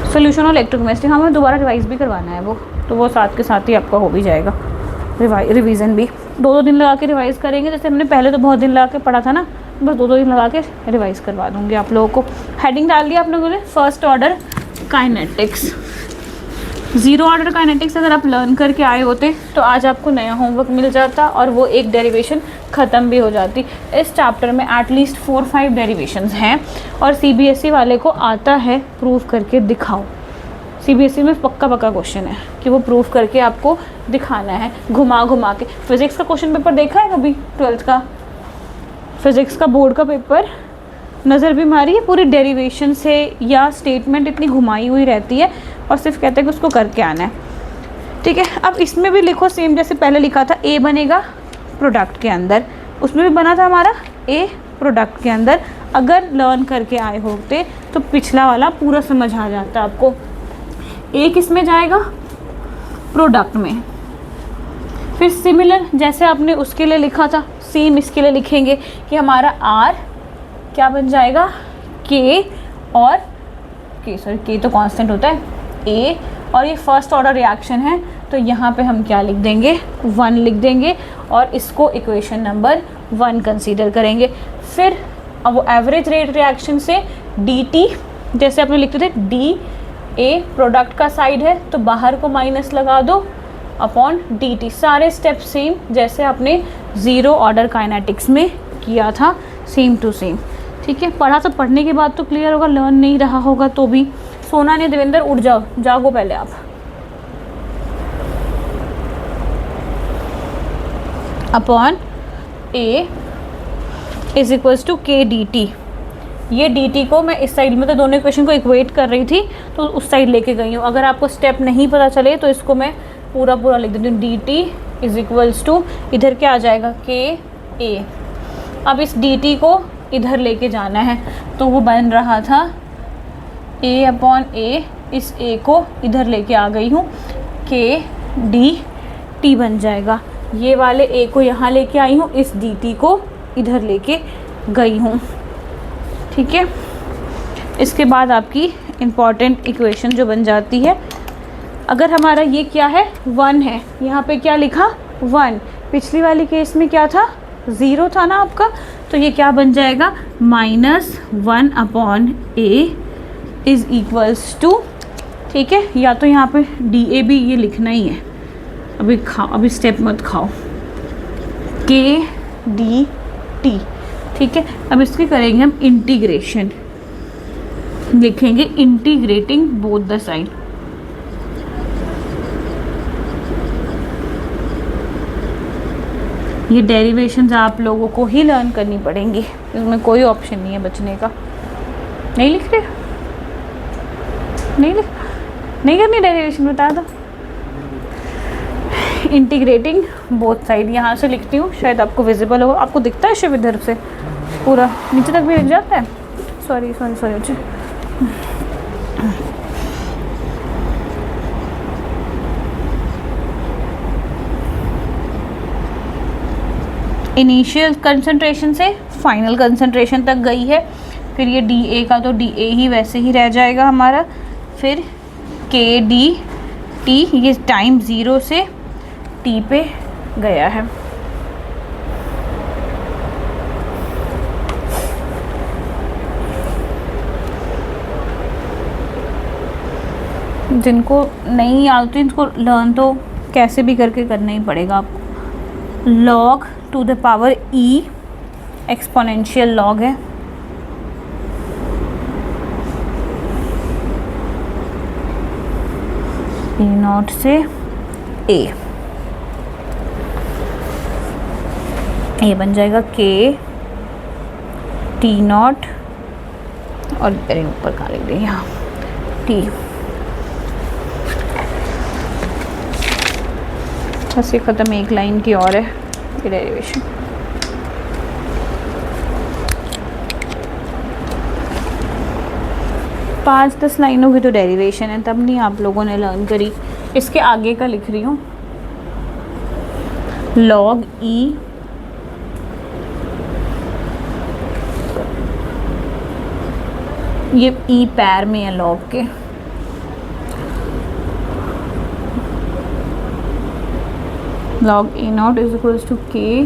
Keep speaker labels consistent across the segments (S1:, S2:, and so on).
S1: Solution और electrochemistry हमें दोबारा रिवाइज भी करवाना है वो, तो वो साथ के साथ ही आपका हो भी जाएगा रिवीजन भी। 2-2 दिन लगा के रिवाइज़ करेंगे, जैसे हमने पहले तो बहुत दिन लगा के पढ़ा था ना, बस 2-2 दिन लगा के रिवाइज़ करवा दूँगी आप लोगों को। हेडिंग डाल दिया आप लोगों ने, first order kinetics. 0 order kinetics अगर आप लर्न करके आए होते तो आज आपको नया होमवर्क मिल जाता और वो एक डेरिवेशन ख़त्म भी हो जाती। इस चैप्टर में एटलीस्ट 4-5 डेरिवेशंस हैं और CBSE वाले को आता है प्रूव करके दिखाओ। CBSE में पक्का क्वेश्चन है कि वो प्रूव करके आपको दिखाना है घुमा घुमा के। फिज़िक्स का क्वेश्चन पेपर देखा है कभी? 12th का फिज़िक्स का बोर्ड का पेपर नज़र भी मारी है, पूरी डेरिवेशन से या स्टेटमेंट इतनी घुमाई हुई रहती है और सिर्फ कहते हैं कि उसको करके आना है। ठीक है, अब इसमें भी लिखो सेम जैसे पहले लिखा था, A बनेगा प्रोडक्ट के अंदर, उसमें भी बना था हमारा A प्रोडक्ट के अंदर। अगर लर्न करके आए होते तो पिछला वाला पूरा समझ आ जाता आपको। A किस में जाएगा? प्रोडक्ट में। फिर सिमिलर जैसे आपने उसके लिए लिखा था सेम इसके लिए लिखेंगे कि हमारा R क्या बन जाएगा? K और K तो कांस्टेंट होता है, A और ये फर्स्ट ऑर्डर रिएक्शन है तो यहाँ पे हम क्या लिख देंगे? 1 लिख देंगे और इसको इक्वेशन नंबर 1 कंसीडर करेंगे। फिर अब वो एवरेज रेट रिएक्शन से dt जैसे आपने लिखते थे dA प्रोडक्ट का साइड है तो बाहर को माइनस लगा दो अपॉन dt। सारे स्टेप सेम जैसे आपने 0 ऑर्डर काइनेटिक्स में किया था, सेम टू सेम। ठीक है, पढ़ा तो पढ़ने के बाद तो क्लियर होगा, लर्न नहीं रहा होगा तो भी। सोना नहीं देवेंद्र, उठ जाओ, जागो पहले आप। Upon A is equals to K dt। ये dt को मैं इस साइड में तो दोनों इक्वेशन को इक्वेट कर रही थी तो उस साइड लेके गई हूँ। अगर आपको स्टेप नहीं पता चले तो इसको मैं पूरा लिख देती हूँ। dt इज इक्वल्स टू इधर क्या आ जाएगा? K A। अब इस dt को इधर लेके जाना है तो वो बन रहा था A अपॉन A, इस A को इधर लेके आ गई हूँ, K D T बन जाएगा। ये वाले A को यहाँ लेके आई हूँ, इस dt को इधर लेके गई हूँ। ठीक है, इसके बाद आपकी इम्पॉर्टेंट इक्वेशन जो बन जाती है, अगर हमारा ये क्या है? 1 है, यहाँ पे क्या लिखा? 1। पिछली वाली केस में क्या था? 0 था ना आपका, तो ये क्या बन जाएगा? -1 upon A is equals to, ठीक है, या तो यहाँ पे DAB ये लिखना ही है, अभी स्टेप मत खाओ, K D T। ठीक है, अब इसके करेंगे हम इंटीग्रेशन, लिखेंगे इंटीग्रेटिंग बोथ द साइड। ये डेरिवेशंस आप लोगों को ही लर्न करनी पड़ेंगी, इसमें कोई ऑप्शन नहीं है बचने का। नहीं लिख रहे? नहीं करनी डेरिवेशन, बता दो। इंटीग्रेटिंग बोथ साइड, यहाँ से लिखती हूँ, शायद आपको विजिबल हो, आपको दिखता है शिव इधर से पूरा नीचे तक भी लिख जाता है। सॉरी अच्छा, इनिशियल कंसंट्रेशन से फाइनल कंसंट्रेशन तक गई है। फिर ये DA का तो DA ही वैसे ही रह जाएगा हमारा। फिर K D T, ये टाइम 0 से T पे गया है। जिनको नहीं आती इनको लर्न तो कैसे भी करके करना ही पड़ेगा आपको। log to the power E exponential log है, E0 से A, ये बन जाएगा K T0 और मेरे ऊपर कहाँ लिख दें, यहाँ T। बस ये ख़त्म, एक लाइन की और है ये डेरिवेशन। पाँच 10 लाइनों की तो डेरिवेशन है, तब नहीं आप लोगों ने लर्न करी। इसके आगे का लिख रही हूँ, log E ये E पैर में है log के, log A not is equals to K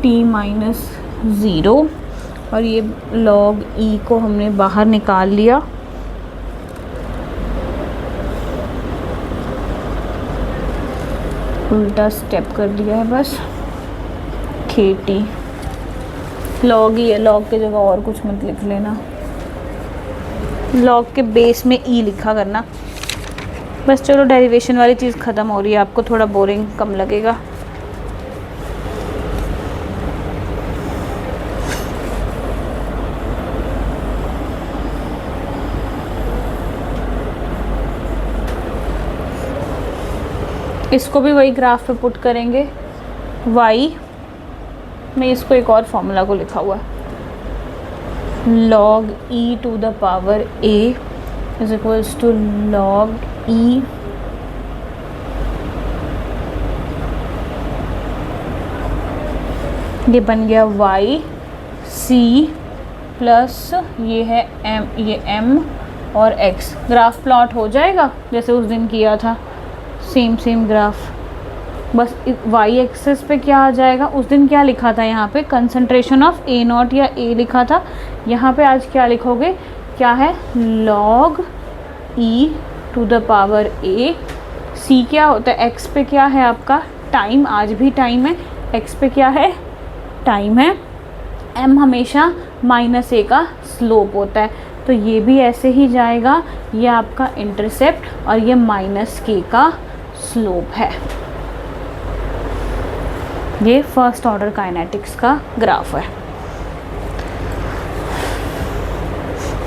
S1: T minus zero, और ये लॉग ई को हमने बाहर निकाल लिया। उल्टा स्टेप कर दिया है बस। के टी लॉग ई है, लॉग की जगह और कुछ मत लिख लेना, लॉग के बेस में ई लिखा करना बस। चलो डेरिवेशन वाली चीज़ ख़त्म हो रही है, आपको थोड़ा बोरिंग कम लगेगा। इसको भी वही ग्राफ पे पुट करेंगे। y में इसको एक और फॉर्मूला को लिखा हुआ है, log e to the power a is equals to log e ये बन गया y c प्लस ये है m, ये m और x। ग्राफ प्लॉट हो जाएगा जैसे उस दिन किया था, सेम ग्राफ। बस वाई एक्सेस पे क्या आ जाएगा, उस दिन क्या लिखा था यहाँ पे, कंसंट्रेशन ऑफ ए नॉट या ए लिखा था। यहाँ पे आज क्या लिखोगे, क्या है, log E to the power a. C क्या होता है, एक्स पे क्या है आपका, टाइम, आज भी टाइम है। एक्स पे क्या है, टाइम है। एम हमेशा माइनस ए का स्लोप होता है, तो ये भी ऐसे ही जाएगा। ये आपका इंटरसेप्ट और ये माइनस के का स्लोप है। ये फर्स्ट ऑर्डर काइनेटिक्स का ग्राफ है।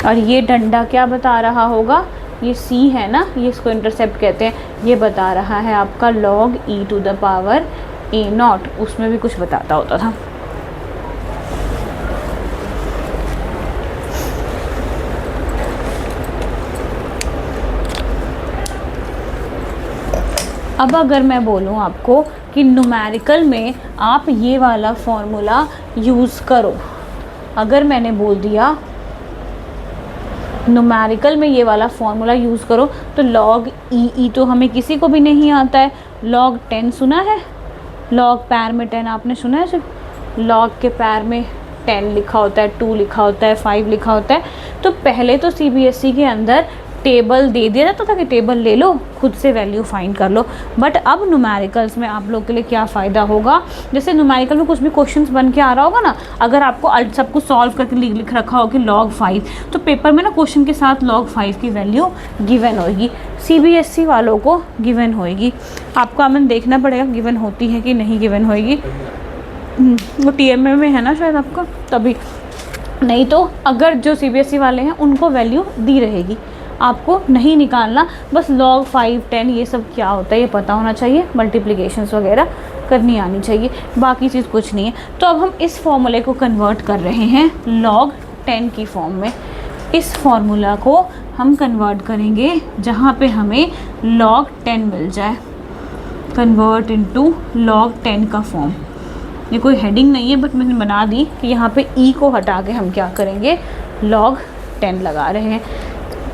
S1: और ये डंडा क्या बता रहा होगा, ये सी है ना, ये इसको इंटरसेप्ट कहते हैं। ये बता रहा है आपका log E to the power A not, उसमें भी कुछ बताता होता था। अब अगर मैं बोलूँ आपको कि न्यूमेरिकल में आप ये वाला फॉर्मूला यूज़ करो, अगर मैंने बोल दिया न्यूमेरिकल में ये वाला फॉर्मूला यूज़ करो, तो लॉग ई तो हमें किसी को भी नहीं आता है। लॉग 10 सुना है, लॉग पैर में 10 आपने सुना है, सिर्फ लॉग के पैर में 10 लिखा होता है, 2 लिखा होता है, 5 लिखा होता है। तो पहले तो सीबीएसई के अंदर टेबल दे दिया जाता था कि टेबल ले लो, खुद से वैल्यू फाइंड कर लो। बट अब न्यूमेरिकल्स में आप लोग के लिए क्या फ़ायदा होगा, जैसे न्यूमेरिकल में कुछ भी क्वेश्चंस बन के आ रहा होगा ना, अगर आपको सब कुछ सॉल्व करके लिख रखा हो कि log 5, तो पेपर में ना क्वेश्चन के साथ log 5 की वैल्यू गिवन होगी। सीबीएसई वालों को गिवन होएगी, आपको अमन देखना पड़ेगा गिवन होती है कि नहीं गिवन होएगी। वो टीएमए में है ना शायद आपका, तभी। नहीं तो अगर जो सीबीएसई वाले हैं उनको वैल्यू दी रहेगी, आपको नहीं निकालना। बस log 5, 10 ये सब क्या होता है ये पता होना चाहिए, मल्टीप्लिकेशंस वगैरह करनी आनी चाहिए, बाकी चीज़ कुछ नहीं है। तो अब हम इस फॉर्मूले को कन्वर्ट कर रहे हैं log 10 की फॉर्म में। इस फॉर्मूला को हम कन्वर्ट करेंगे जहाँ पे हमें log 10 मिल जाए, कन्वर्ट इनटू log 10 का फॉर्म। ये कोई हेडिंग नहीं है, बट मैंने बना दी कि यहाँ पे ई को हटा के हम क्या करेंगे, log 10 लगा रहे हैं।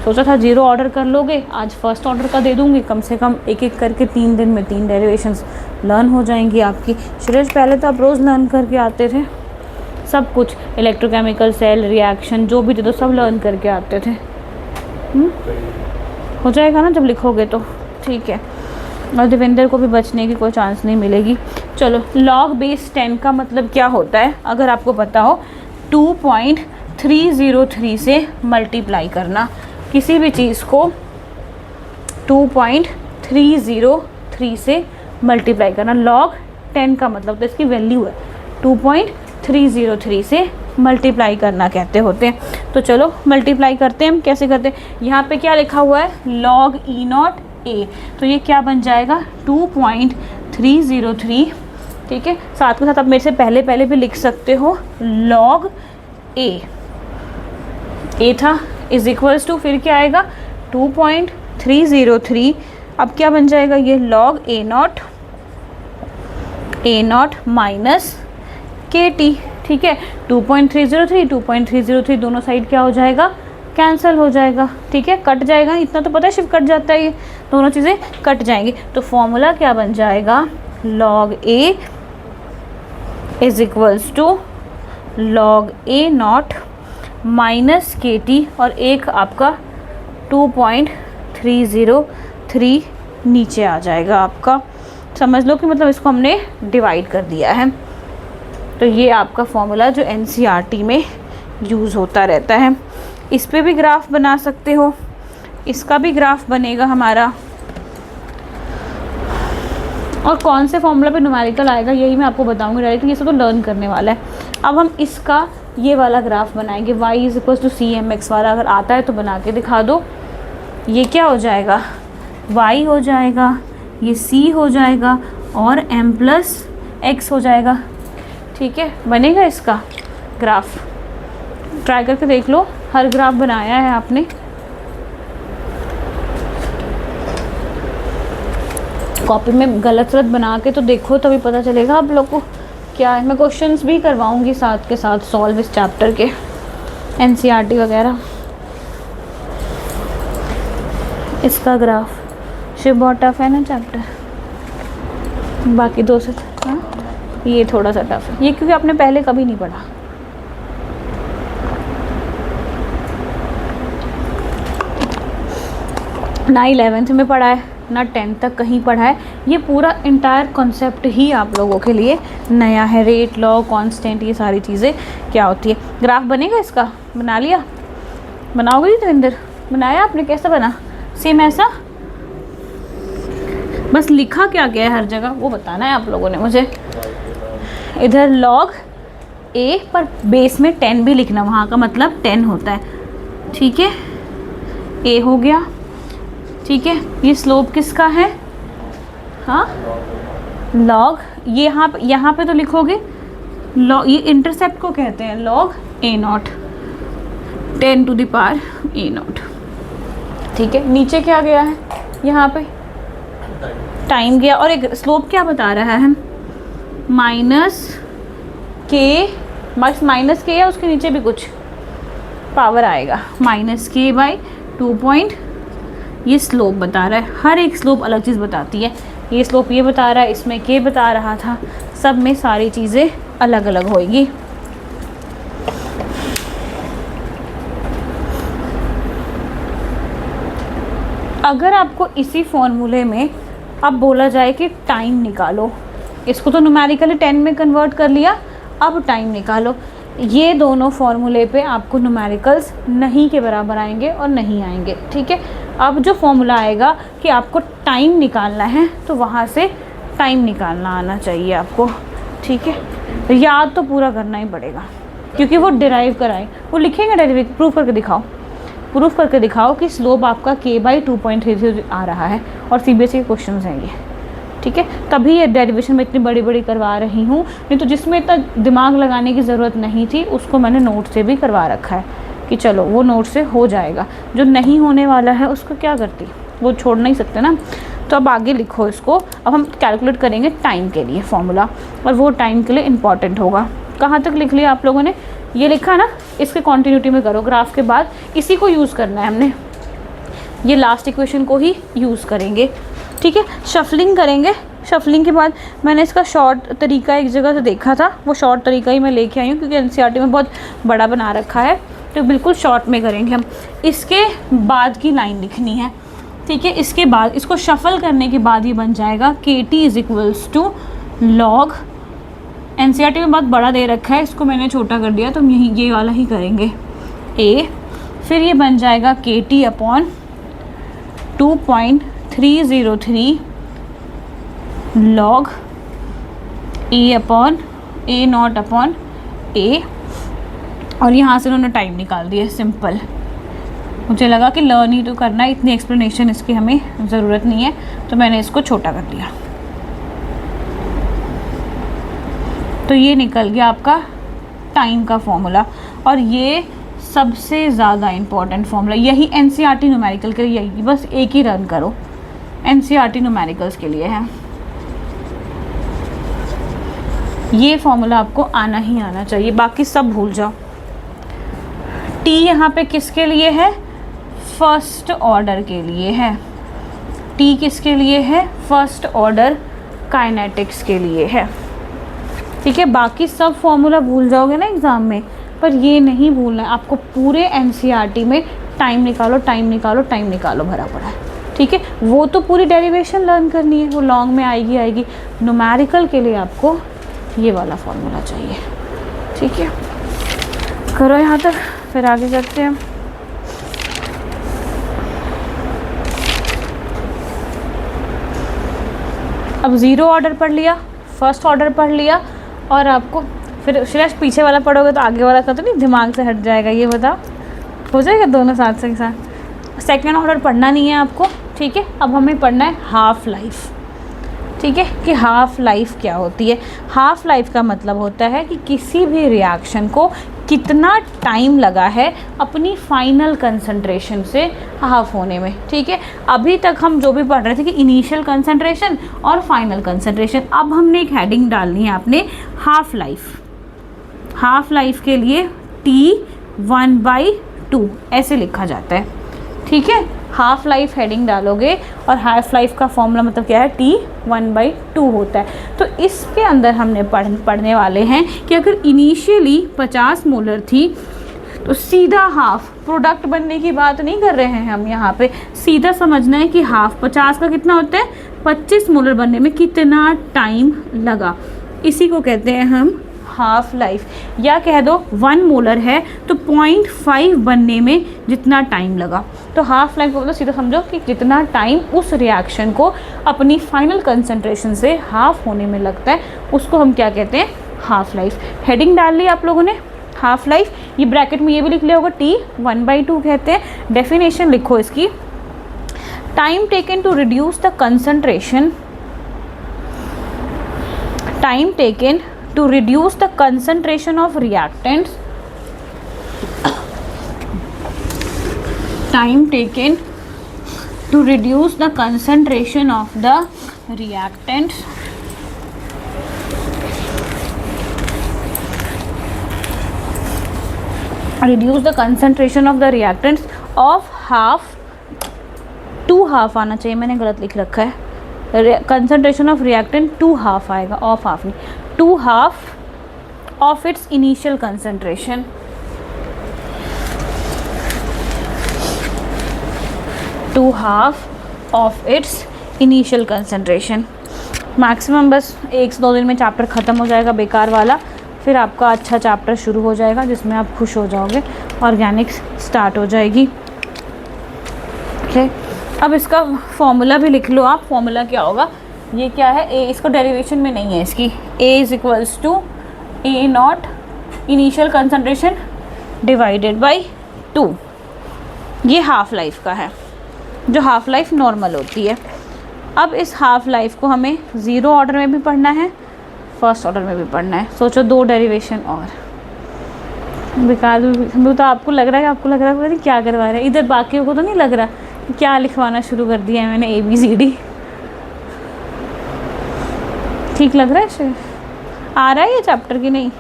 S1: सोचा था 0 ऑर्डर कर लोगे, आज फर्स्ट ऑर्डर का दे दूँगी, कम से कम एक एक करके 3 दिन में 3 डेरिवेशंस लर्न हो जाएंगी आपकी। सुरेश पहले तो आप रोज़ लर्न करके आते थे, सब कुछ इलेक्ट्रोकेमिकल, सेल रिएक्शन जो भी थे तो सब लर्न करके आते थे। हो जाएगा ना जब लिखोगे तो, ठीक है। और देवेंद्र को भी बचने की कोई चांस नहीं मिलेगी। चलो, log बेस 10 का मतलब क्या होता है, अगर आपको पता हो, 2.303 से मल्टीप्लाई करना। किसी भी चीज़ को 2.303 से मल्टीप्लाई करना। log 10 का मतलब तो इसकी वैल्यू है 2.303 से मल्टीप्लाई करना कहते होते हैं। तो चलो मल्टीप्लाई करते हैं हम। कैसे करते हैं, यहाँ पे क्या लिखा हुआ है, log ई नॉट ए, तो ये क्या बन जाएगा 2.303, ठीक है। साथ के साथ आप मेरे से पहले भी लिख सकते हो log ए था इज इक्वल्स टू, फिर क्या आएगा 2.303। अब क्या बन जाएगा ये log ए नॉट माइनस के टी, ठीक है। 2.303 दोनों साइड क्या हो जाएगा, कैंसिल हो जाएगा, ठीक है, कट जाएगा। इतना तो पता है, शिफ्ट कट जाता है, ये दोनों चीज़ें कट जाएंगी। तो फॉर्मूला क्या बन जाएगा, log A is equals to log A not minus KT और एक आपका 2.303 नीचे आ जाएगा आपका। समझ लो कि मतलब इसको हमने डिवाइड कर दिया है। तो ये आपका फॉर्मूला जो NCERT में यूज़ होता रहता है। इस पे भी ग्राफ बना सकते हो, इसका भी ग्राफ बनेगा हमारा। और कौन से फॉर्मूला पे न्यूमेरिकल आएगा यही मैं आपको बताऊंगी डायरेक्टली, ये सब तो लर्न करने वाला है। अब हम इसका ये वाला ग्राफ बनाएंगे, y is equal to CMX वाला। अगर आता है तो बना के दिखा दो। ये क्या हो जाएगा, y हो जाएगा, ये c हो जाएगा और m प्लस x हो जाएगा। ठीक है, बनेगा इसका ग्राफ। ट्राई करके देख लो, हर ग्राफ बनाया है आपने। कॉपी में गलत बना के तो देखो, तभी पता चलेगा आप लोग को क्या है। मैं क्वेश्चंस भी करवाऊंगी साथ के साथ सॉल्व इस चैप्टर के, NCERT वगैरह। इसका ग्राफ शिव बहुत टफ है ना चैप्टर, बाकी दो से हाँ ये थोड़ा सा टफ है, ये क्योंकि आपने पहले कभी नहीं पढ़ा। ना 11th में पढ़ा है ना 10th तक कहीं पढ़ा है। ये पूरा इंटायर कॉन्सेप्ट ही आप लोगों के लिए नया है। रेट, लॉ, कांस्टेंट, ये सारी चीज़ें क्या होती है। ग्राफ बनेगा इसका, बना लिया, बनाओगे देवेंद्र? बनाया आपने? कैसा बना? सेम ऐसा, बस लिखा क्या गया है हर जगह वो बताना है आप लोगों ने मुझे। इधर log A पर बेस में 10 भी लिखना, वहाँ का मतलब 10 होता है। ठीक है, A हो गया। ठीक है, ये स्लोप किसका है? हाँ, log, ये यहाँ पे तो लिखोगे log, ये इंटरसेप्ट को कहते हैं log A नॉट, 10 to the power A not. ठीक है, नीचे क्या गया है? यहाँ पे टाइम गया, और एक स्लोप क्या बता रहा है? माइनस के, माइनस के या उसके नीचे भी कुछ पावर आएगा, माइनस के बाई 2 पॉइंट। ये स्लोप बता रहा है। हर एक स्लोप अलग चीज़ बताती है। ये स्लोप ये बता रहा है, इसमें के बता रहा था, सब में सारी चीज़ें अलग अलग होएगी। अगर आपको इसी फॉर्मूले में अब बोला जाए कि टाइम निकालो, इसको तो न्यूमेरिकली 10 में कन्वर्ट कर लिया, अब टाइम निकालो, ये दोनों फॉर्मूले पे आपको न्यूमेरिकल्स नहीं के बराबर आएंगे और नहीं आएंगे। ठीक है, अब जो फॉर्मूला आएगा कि आपको टाइम निकालना है तो वहाँ से टाइम निकालना आना चाहिए आपको। ठीक है, याद तो पूरा करना ही पड़ेगा क्योंकि वो डिराइव कराए, वो लिखेंगे डेरिवेटिव। प्रूफ करके दिखाओ, प्रूफ करके दिखाओ कि स्लोप आपका k बाई 2.33 आ रहा है, और CBSE के क्वेश्चन हैं ये। ठीक है, तभी ये डेरिवेशन में इतनी बड़ी बड़ी करवा रही हूँ, नहीं तो जिसमें इतना दिमाग लगाने की ज़रूरत नहीं थी उसको मैंने नोट से भी करवा रखा है कि चलो वो नोट से हो जाएगा। जो नहीं होने वाला है उसको क्या करती, वो छोड़ नहीं सकते ना। तो अब आगे लिखो इसको। अब हम कैलकुलेट करेंगे टाइम के लिए फॉर्मूला, और वो टाइम के लिए इम्पॉर्टेंट होगा। कहाँ तक लिख लिया आप लोगों ने? ये लिखा ना, इसके कॉन्टिन्यूटी में करो। ग्राफ के बाद इसी को यूज़ करना है हमने, ये लास्ट इक्वेशन को ही यूज़ करेंगे। ठीक है, शफलिंग करेंगे। शफलिंग के बाद मैंने इसका शॉर्ट तरीका एक जगह से देखा था, वो शॉर्ट तरीका ही मैं लेके आई हूँ क्योंकि NCERT में बहुत बड़ा बना रखा है, तो बिल्कुल शॉर्ट में करेंगे हम। इसके बाद की लाइन लिखनी है। ठीक है, इसके बाद इसको शफल करने के बाद ये बन जाएगा KT is equals to log, NCERT में बहुत बड़ा दे रखा है, इसको मैंने छोटा कर दिया, तो हम यही ये वाला ही करेंगे A। फिर ये बन जाएगा KT upon 2.303 log A upon A not upon A, और यहाँ से उन्होंने टाइम निकाल दिया। सिंपल, मुझे लगा कि लर्न ही तो करना है, इतनी एक्सप्लेनेशन इसकी हमें ज़रूरत नहीं है, तो मैंने इसको छोटा कर दिया। तो ये निकल गया आपका टाइम का फॉर्मूला, और ये सबसे ज़्यादा इम्पॉर्टेंट फॉर्मूला, यही NCERT न्यूमेरिकल के लिए, यही बस एक ही रन करो, NCERT न्यूमेरिकल्स के लिए है। ये फॉर्मूला आपको आना ही आना चाहिए, बाकी सब भूल जाओ। T यहाँ पे किसके लिए है? फर्स्ट ऑर्डर के लिए है। T किसके लिए है? फर्स्ट ऑर्डर काइनेटिक्स के लिए है, ठीक है। बाकी सब फॉर्मूला भूल जाओगे ना एग्ज़ाम में, पर ये नहीं भूलना है आपको। पूरे एनसीईआरटी में टाइम निकालो, टाइम निकालो, टाइम निकालो भरा पड़ा है, ठीक है। वो तो पूरी डेरिवेशन लर्न करनी है, वो लॉन्ग में आएगी। न्यूमेरिकल के लिए आपको ये वाला फॉर्मूला चाहिए, ठीक है। करो यहाँ तक, फिर आगे करते हैं। अब ज़ीरो ऑर्डर पढ़ लिया, फर्स्ट ऑर्डर पढ़ लिया, और आपको फिर श्रेष्ठ पीछे वाला पढ़ोगे तो आगे वाला का तो नहीं दिमाग से हट जाएगा, ये बताओ हो जाएगा दोनों साथ से साथ। सेकेंड ऑर्डर पढ़ना नहीं है आपको, ठीक है। अब हमें पढ़ना है हाफ लाइफ, ठीक है, कि हाफ लाइफ क्या होती है। हाफ लाइफ का मतलब होता है कि किसी भी रिएक्शन को कितना टाइम लगा है अपनी फाइनल कंसंट्रेशन से हाफ होने में, ठीक है। अभी तक हम जो भी पढ़ रहे थे कि इनिशियल कंसंट्रेशन और फाइनल कंसंट्रेशन, अब हमने एक हेडिंग डालनी है आपने हाफ लाइफ। हाफ लाइफ के लिए T1/2 ऐसे लिखा जाता है, ठीक है। हाफ लाइफ हेडिंग डालोगे और हाफ लाइफ का फॉर्मूला मतलब क्या है, T1/2 होता है। तो इसके अंदर हमने पढ़ने वाले हैं कि अगर इनिशियली 50 मोलर थी तो सीधा हाफ, प्रोडक्ट बनने की बात नहीं कर रहे हैं हम यहाँ पे, सीधा समझना है कि हाफ 50 का कितना होता है, 25 मोलर बनने में कितना टाइम लगा, इसी को कहते हैं हम हाफ लाइफ। या कह दो 1 मोलर है तो 0.5 बनने में जितना टाइम लगा। तो हाफ लाइफ को मतलब सीधा समझो कि जितना टाइम उस रिएक्शन को अपनी फाइनल कंसंट्रेशन से हाफ होने में लगता है, उसको हम क्या कहते हैं, हाफ लाइफ। हेडिंग डाल ली आप लोगों ने हाफ लाइफ, ये ब्रैकेट में ये भी लिख लिया होगा T1/2 कहते हैं। डेफिनेशन लिखो इसकी, time taken to reduce the concentration, time taken to reduce the concentration of reactants, time taken to reduce the concentration of the reactants, reduce the concentration of the reactants of half, to half आना चाहिए, मैंने गलत लिख रखा है, concentration of reactant to half आएगा, of half नहीं, to half of its initial concentration. To half of its initial concentration. Maximum बस 1-2 दिन में चैप्टर ख़त्म हो जाएगा बेकार वाला, फिर आपका अच्छा चैप्टर शुरू हो जाएगा जिसमें आप खुश हो जाओगे, ऑर्गेनिक्स स्टार्ट हो जाएगी। ओके, अब इसका फॉर्मूला भी लिख लो आप। फॉर्मूला क्या होगा, ये क्या है, ए, इसको डेरिवेशन में नहीं है इसकी, A = A0 initial concentration divided by 2। ये हाफ लाइफ का है, जो हाफ लाइफ नॉर्मल होती है। अब इस हाफ लाइफ को हमें ज़ीरो ऑर्डर में भी पढ़ना है, फर्स्ट ऑर्डर में भी पढ़ना है। सोचो 2 डेरिवेशन और बेकार, तो आपको लग रहा है पता नहीं क्या करवा रहा है इधर, बाकियों को तो नहीं लग रहा क्या लिखवाना शुरू कर दिया है मैंने, ABCD। ठीक लग रहा है, आ रहा है ये चैप्टर की नहीं?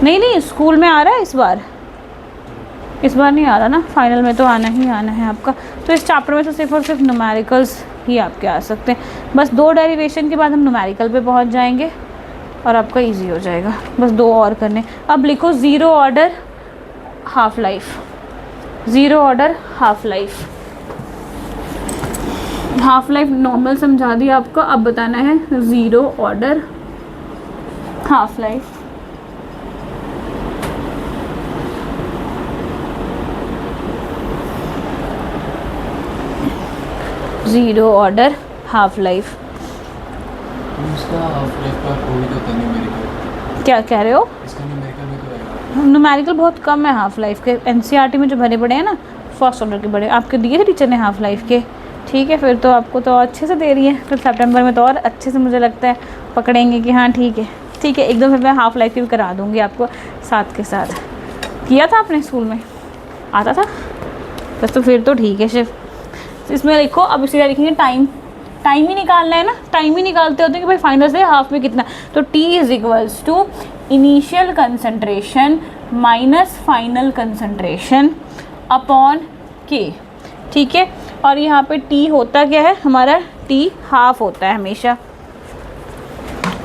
S1: नहीं, स्कूल में आ रहा है इस बार नहीं आ रहा ना, फाइनल में तो आना ही आना है आपका। तो इस चैप्टर में तो सिर्फ और सिर्फ न्यूमेरिकल्स ही आपके आ सकते हैं। बस 2 डेरिवेशन के बाद हम न्यूमेरिकल पे पहुंच जाएंगे और आपका इजी हो जाएगा। बस 2 और करने। अब लिखो zero order half life, zero order half life. Half life normal समझा दिया आपको, अब बताना है zero order half life. Zero order half life.
S2: इसका हाफ लाइफ का कोई तो न्यूमेरिकल,
S1: क्या कह रहे हो?
S2: इसका न्यूमेरिकल में तो आएगा।
S1: न्यूमेरिकल बहुत कम है हाफ लाइफ के, एनसीईआरटी में जो भरे पड़े हैं ना, फर्स्ट ऑर्डर के बड़े आपके दिए थे टीचर ने हाफ लाइफ के। ठीक है, फिर तो आपको तो अच्छे से दे रही है, फिर सितंबर में तो और अच्छे से मुझे लगता है पकड़ेंगे कि हाँ ठीक है एकदम। फिर मैं हाफ लाइफ की भी करा दूँगी आपको साथ के साथ। किया था आपने स्कूल में, आता था बस, तो फिर तो ठीक है। सिर्फ इसमें लिखो, अब इसी तरह लिखेंगे टाइम ही निकालना है ना, टाइम ही निकालते होते हैं कि भाई फाइनल से हाफ में कितना। तो T = initial concentration minus final concentration upon K। ठीक है, और यहाँ पे टी होता क्या है हमारा, टी हाफ होता है हमेशा।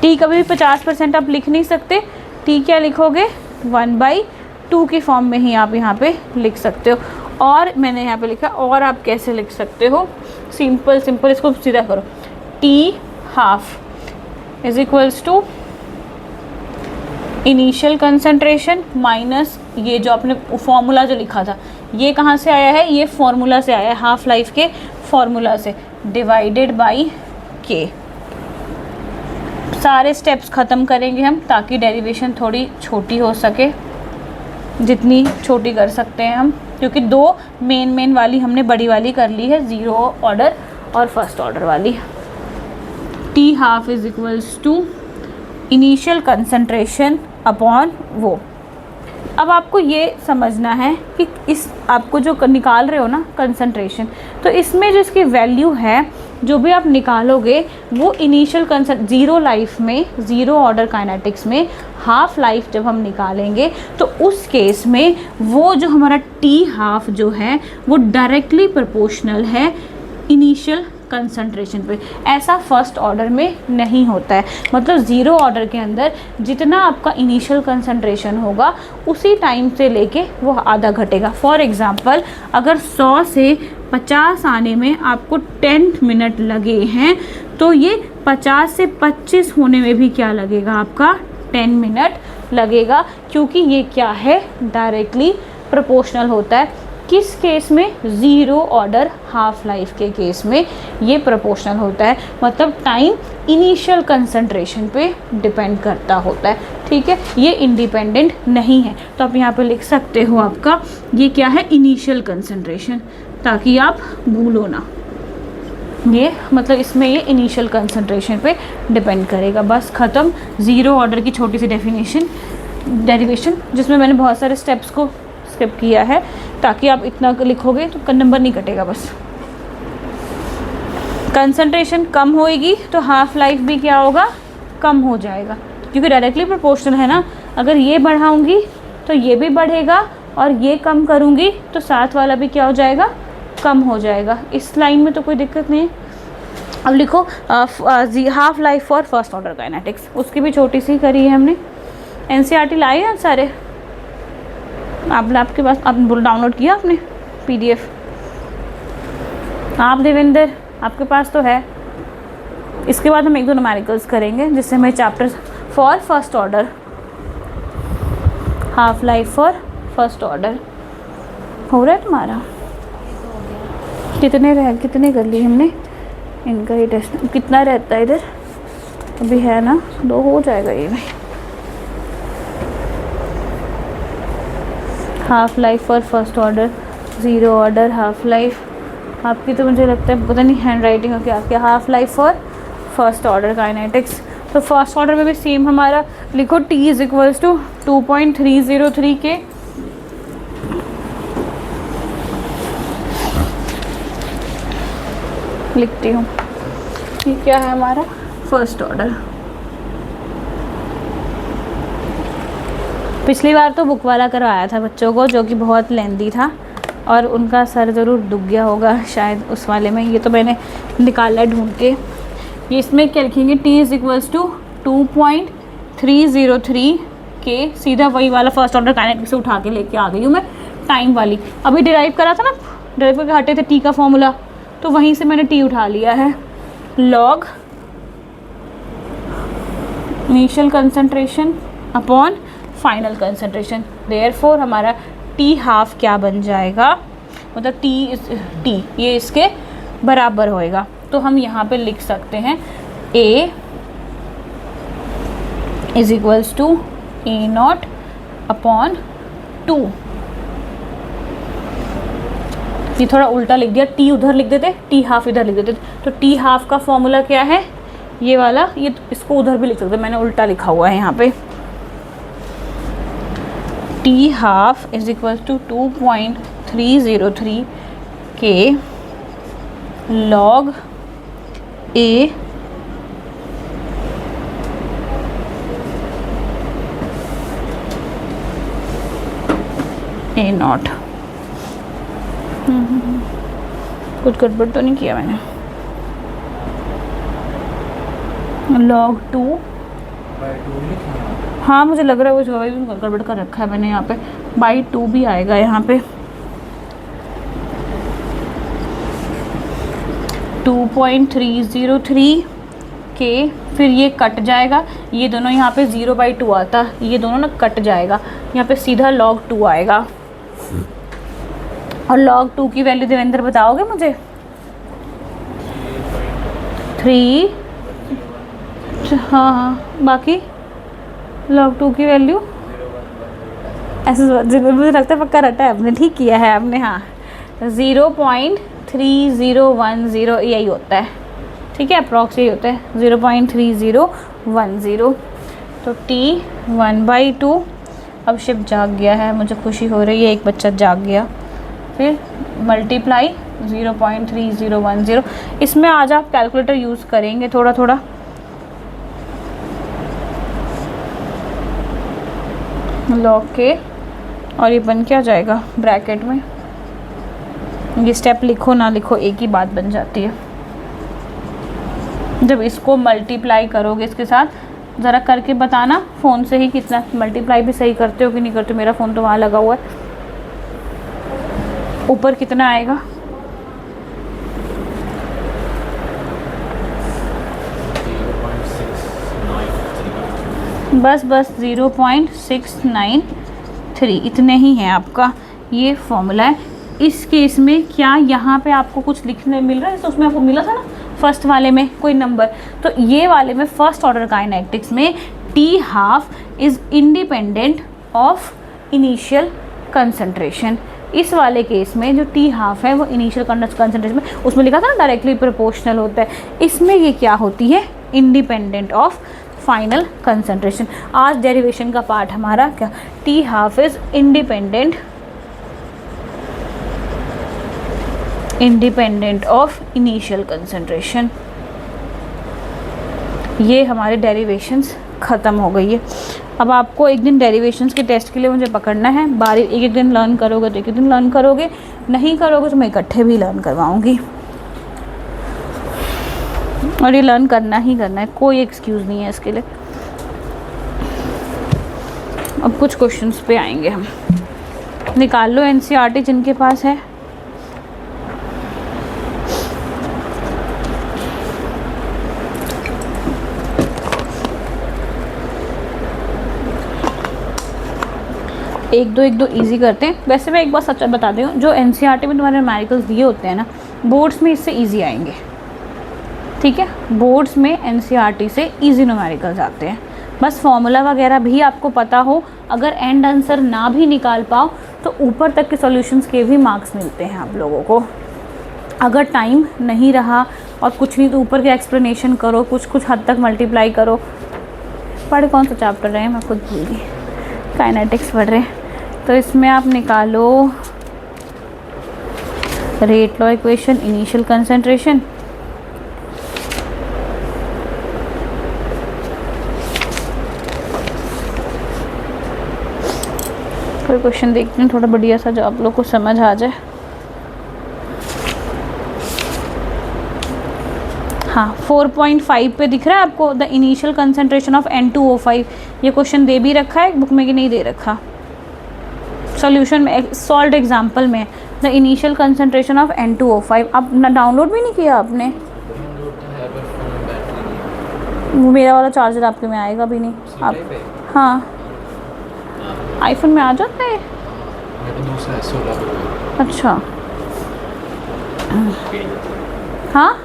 S1: टी कभी भी 50% आप लिख नहीं सकते, टी क्या लिखोगे 1/2 की फॉर्म में ही आप यहाँ पे लिख सकते हो। और मैंने यहाँ पे लिखा, और आप कैसे लिख सकते हो, सिंपल सिंपल इसको सीधा करो, T half is equals to initial concentration minus ये जो आपने फॉर्मूला जो लिखा था, ये कहाँ से आया है, ये फॉर्मूला से आया है, हाफ लाइफ के फॉर्मूला से, डिवाइडेड बाई के। सारे स्टेप्स ख़त्म करेंगे हम ताकि डेरिवेशन थोड़ी छोटी हो सके, जितनी छोटी कर सकते हैं हम, क्योंकि दो मेन वाली हमने बड़ी वाली कर ली है, ज़ीरो ऑर्डर और फर्स्ट ऑर्डर वाली। T half is equals to initial concentration upon वो। अब आपको ये समझना है कि इस आपको जो निकाल रहे हो ना कंसंट्रेशन, तो इसमें जो इसकी वैल्यू है जो भी आप निकालोगे वो इनिशियल ज़ीरो लाइफ में, ज़ीरो ऑर्डर काइनेटिक्स में हाफ लाइफ जब हम निकालेंगे तो उस केस में वो जो हमारा टी हाफ जो है वो डायरेक्टली प्रोपोर्शनल है इनिशियल कंसंट्रेशन पे। ऐसा फर्स्ट ऑर्डर में नहीं होता है, मतलब ज़ीरो ऑर्डर के अंदर जितना आपका इनिशियल कंसंट्रेशन होगा उसी टाइम से लेके वो आधा घटेगा। फॉर एग्ज़ाम्पल अगर 100 से 50 आने में आपको 10 मिनट लगे हैं तो ये 50 से 25 होने में भी क्या लगेगा, आपका 10 मिनट लगेगा, क्योंकि ये क्या है डायरेक्टली प्रोपोर्शनल होता है। किस केस में, ज़ीरो ऑर्डर हाफ लाइफ के केस में ये प्रोपोर्शनल होता है, मतलब टाइम इनिशियल कंसंट्रेशन पे डिपेंड करता होता है, ठीक है, ये इंडिपेंडेंट नहीं है। तो आप यहाँ पे लिख सकते हो आपका ये क्या है, इनिशियल कंसंट्रेशन, ताकि आप भूलो ना, ये मतलब इसमें ये इनिशियल कंसंट्रेशन पे डिपेंड करेगा। बस ख़त्म, ज़ीरो ऑर्डर की छोटी सी डेरिवेशन जिसमें मैंने बहुत सारे स्टेप्स को स्किप किया है ताकि आप इतना लिखोगे तो नंबर नहीं कटेगा। बस कंसंट्रेशन कम होएगी तो हाफ लाइफ भी क्या होगा, कम हो जाएगा, क्योंकि डायरेक्टली प्रोपोर्शनल है ना। अगर ये बढ़ाऊंगी तो ये भी बढ़ेगा और ये कम करूंगी तो साथ वाला भी क्या हो जाएगा, कम हो जाएगा। इस लाइन में तो कोई दिक्कत नहीं है। अब लिखो half life for first order kinetics, उसकी भी छोटी सी करी है हमने। एनसीईआरटी लाए हैं सारे आपके पास, आप डाउनलोड किया आपने पीडीएफ? आप देवेंद्र आपके पास तो है। इसके बाद हम एक दो न्यूमेरिकल्स करेंगे जिससे हमें chapter for first order, half life for first order हो रहा है तुम्हारा। कितने कर लिए हमने, इनका ही टेस्ट कितना रहता है इधर, अभी है ना, 2 हो जाएगा ये भी। Half life for first order, zero order half life. आपकी तो मुझे लगता है पता नहीं हैंड राइटिंग हो क्या, half life for first order kinetics. तो फर्स्ट ऑर्डर में भी सेम हमारा लिखो, टी इज इक्वल्स टू 2.303 के लिखती हूँ। ये क्या है हमारा फर्स्ट ऑर्डर। पिछली बार तो बुक वाला करवाया था बच्चों को, जो कि बहुत लेंदी था और उनका सर ज़रूर दुख गया होगा शायद उस वाले में। ये तो मैंने निकाला ढूंढ के। ये इसमें क्या लिखेंगे, टी इज़ इक्वल्स टू 2.303 के, सीधा वही वाला फर्स्ट ऑर्डर काइनेटिक्स से उठा के लेके आ गई हूँ मैं, टाइम वाली। अभी डिराइव करा था ना, डिराइव करके हटे थे टी का फॉर्मूला, तो वहीं से मैंने टी उठा लिया है। Log initial concentration upon final concentration, therefore हमारा टी हाफ क्या बन जाएगा, मतलब टी ये इसके बराबर होएगा। तो हम यहाँ पे लिख सकते हैं A is equals to A0 upon 2। ये थोड़ा उल्टा लिख दिया, टी उधर लिख देते, टी हाफ इधर लिख देते। तो टी हाफ का फॉर्मूला क्या है, ये वाला, ये इसको उधर भी लिख सकते, मैंने उल्टा लिखा हुआ है यहाँ पे। T half is equal to 2.303 के लॉग A A0। कुछ गड़बड़ तो नहीं किया मैंने। log 2,
S2: बाय 2 लिखना।
S1: हाँ मुझे लग रहा है वो जो भी गड़बड़ कर रखा है मैंने यहाँ पे। बाई 2 भी आएगा यहाँ पे। 2.303 के, फिर ये कट जाएगा, ये दोनों यहाँ पे 0/2 आता, ये दोनों ना कट जाएगा, यहाँ पे सीधा log 2 आएगा। और log 2 की वैल्यू देवेंद्र बताओगे मुझे? 3, हाँ बाकी log 2 की वैल्यू ऐसे मुझे लगता है पक्का रटा है आपने, ठीक किया है आपने। हाँ 0.3010 यही होता है, ठीक है, अप्रॉक्स यही होता है 0.3010। तो t 1/2। अब शिफ्ट जाग गया है, मुझे खुशी हो रही है, एक बच्चा जाग गया। फिर मल्टीप्लाई 0.3010। इसमें आज आप कैलकुलेटर यूज़ करेंगे थोड़ा थोड़ा। लॉग के, और ये बन क्या जाएगा ब्रैकेट में, ये स्टेप लिखो ना लिखो एक ही बात बन जाती है। जब इसको मल्टीप्लाई करोगे इसके साथ, ज़रा करके बताना फ़ोन से ही कितना मल्टीप्लाई भी सही करते हो कि नहीं करते हो। मेरा फ़ोन तो वहाँ लगा हुआ है। ऊपर कितना आएगा? बस 0.693 इतने ही है आपका ये फॉर्मूला है। इस केस में क्या यहाँ पे आपको कुछ लिखने मिल रहा है? तो उसमें आपको मिला था ना फर्स्ट वाले में कोई नंबर, तो ये वाले में फर्स्ट ऑर्डर काइनेटिक्स में T½ is independent of initial concentration. इस वाले केस में जो T½ है वो इनिशियल कंसंट्रेशन में, उसमें लिखा था ना डायरेक्टली प्रोपोर्शनल होता है, इसमें ये क्या होती है? Independent of final concentration. आज डेरिवेशन का पार्ट हमारा क्या? T½ is independent of initial concentration. ये हमारे डेरिवेशंस ख़त्म हो गई है। अब आपको एक दिन डेरिवेशंस के टेस्ट के लिए मुझे पकड़ना है, बारी एक एक दिन लर्न करोगे तो एक एक दिन लर्न करोगे, नहीं करोगे तो मैं इकट्ठे भी लर्न करवाऊँगी। और ये लर्न करना ही करना है, कोई एक्सक्यूज़ नहीं है इसके लिए। अब कुछ क्वेश्चंस पे आएंगे हम। निकाल लो NCERT जिनके पास है। एक दो इजी करते हैं। वैसे मैं एक बार सच बता दूँ, जो NCERT में तुम्हारे न्यूमेरिकल्स दिए होते हैं ना, बोर्ड्स में इससे इजी आएंगे, ठीक है। बोर्ड्स में NCERT से इजी न्यूमेरिकल्स आते हैं। बस फॉर्मूला वगैरह भी आपको पता हो, अगर एंड आंसर ना भी निकाल पाओ तो ऊपर तक के सॉल्यूशंस के भी मार्क्स मिलते हैं आप लोगों को। अगर टाइम नहीं रहा और कुछ नहीं तो ऊपर के एक्सप्लेनेशन करो, कुछ हद तक मल्टीप्लाई करो। पढ़े कौन सा चैप्टर रहे हैं, मैं खुद भूल गई, काइनेटिक्स पढ़ रहे हैं। तो इसमें आप निकालो rate law equation, initial concentration, कोई क्वेश्चन देखते हैं थोड़ा बढ़िया सा जो आप लोग को समझ आ जाए। हाँ 4.5 पे दिख रहा है आपको, the initial concentration of N2O5। ये क्वेश्चन दे भी रखा है बुक में कि नहीं दे रखा? सॉल्यूशन में सॉल्व एग्जाम्पल में the initial concentration of N2O5। अब ना डाउनलोड भी नहीं किया आपने? वो मेरा वाला चार्जर आपके में आएगा भी नहीं आप? हाँ आईफोन में आ जाता है।
S2: दूसरा है 16।
S1: अच्छा हाँ,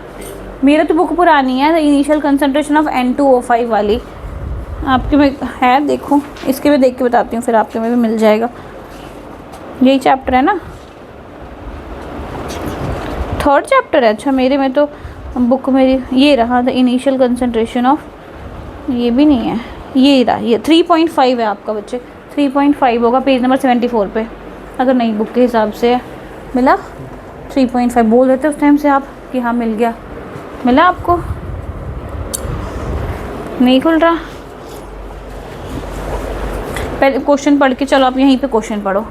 S1: मेरा तो बुक पुरानी है, the initial concentration of N2O5 वाली। आपके में है, देखो इसके में देख के बताती हूँ, फिर आपके में भी मिल जाएगा। यही चैप्टर है ना, 3rd चैप्टर है। अच्छा मेरे में तो बुक मेरी ये रहा, द इनिशियल कंसंट्रेशन ऑफ, ये भी नहीं है, ये रहा, ये 3.5 है आपका बच्चे, 3.5 होगा पेज नंबर 74 पे, अगर नहीं बुक के हिसाब से है। मिला 3.5? बोल देते उस टाइम से आप कि हाँ मिल गया। मिला आपको? नहीं खुल रहा? पहले क्वेश्चन पढ़ के चलो, आप यहीं पे क्वेश्चन पढ़ो,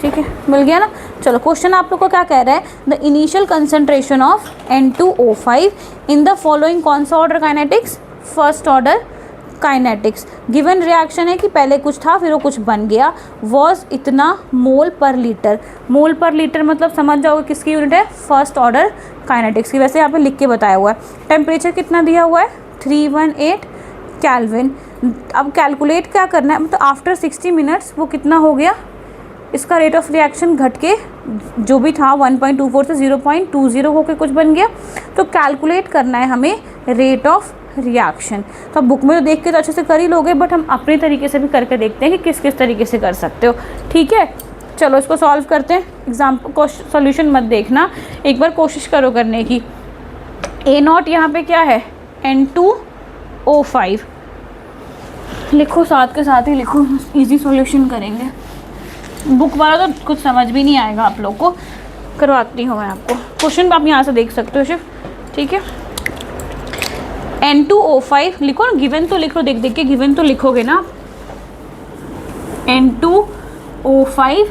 S1: ठीक है। मिल गया ना? चलो क्वेश्चन आप लोग को क्या कह रहा है, the initial concentration of N2O5 in the following, कौन सा order kinetics, first order kinetics. Given reaction है कि पहले कुछ था फिर वो कुछ बन गया, वॉज इतना मोल पर लीटर। मोल पर लीटर मतलब समझ जाओगे किसकी यूनिट है, फर्स्ट ऑर्डर काइनेटिक्स की। वैसे यहाँ पे लिख के बताया हुआ है। टेम्परेचर कितना दिया हुआ है, 318 केल्विन। अब कैलकुलेट क्या करना है, मतलब आफ्टर 60 मिनट्स वो कितना हो गया, इसका रेट ऑफ रिएक्शन घट के जो भी था 1.24 से 0.20 होकर कुछ बन गया। तो कैलकुलेट करना है हमें रेट ऑफ रिएक्शन। तो अब बुक में तो देख के तो अच्छे से कर ही लोगे, बट हम अपने तरीके से भी करके देखते हैं कि किस किस तरीके से कर सकते हो। ठीक है, चलो इसको सॉल्व करते हैं। एग्जाम्पल को सॉल्यूशन मत देखना, एक बार कोशिश करो करने की। A0 यहाँ पे क्या है, N2O5 लिखो, साथ के साथ ही लिखो, इजी सॉल्यूशन करेंगे। बुक वाला तो कुछ समझ भी नहीं आएगा आप लोग को, करवाती हूँ मैं आपको। क्वेश्चन आप यहाँ से देख सकते हो सिर्फ, ठीक है। N2O5 लिखो ना, गिवन तो लिखो, देख देख के गिवन तो लिखोगे ना। N2O5